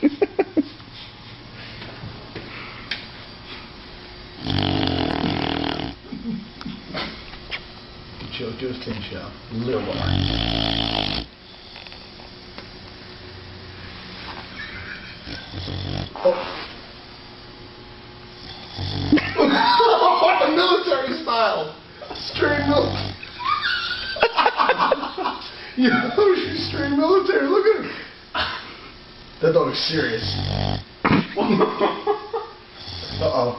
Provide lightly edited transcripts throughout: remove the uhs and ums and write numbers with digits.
Chill, do his tin shell. Little boy. What a military style! Straight military. Yo, she's straight military. Look at her. That dog is serious. Uh-oh.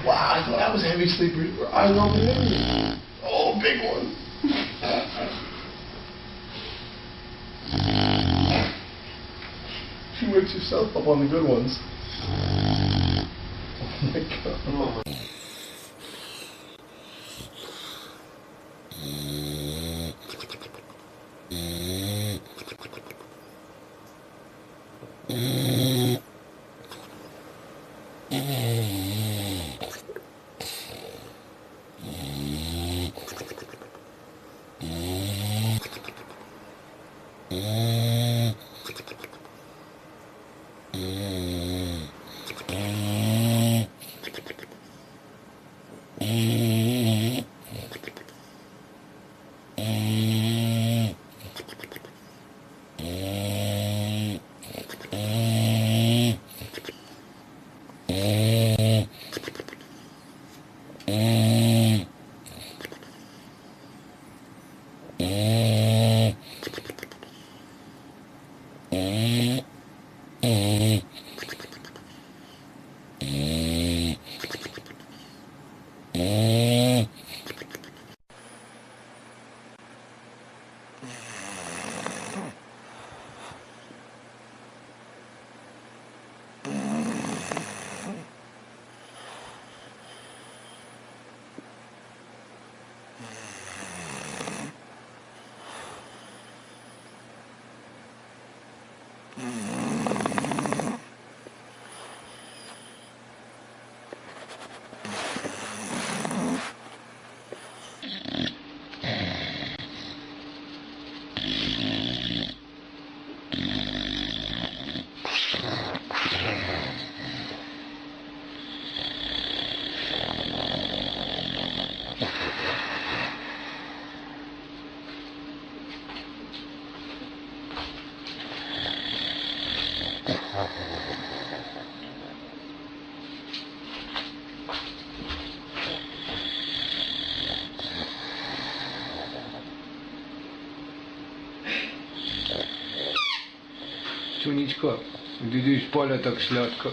Wow, I thought I was a heavy sleeper. Her eyes open. Oh, big one. She wakes herself up on the good ones. Oh my god. Oh my. Сонечко, дивись, поля так сладко.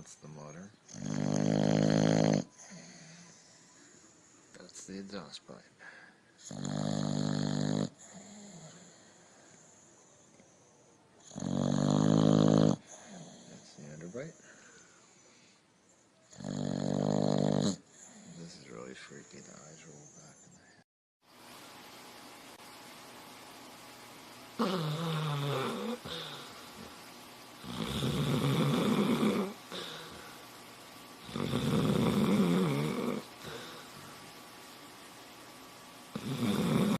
That's the motor. That's the exhaust pipe. That's the underbite. This is really freaky. The eyes roll back in the head.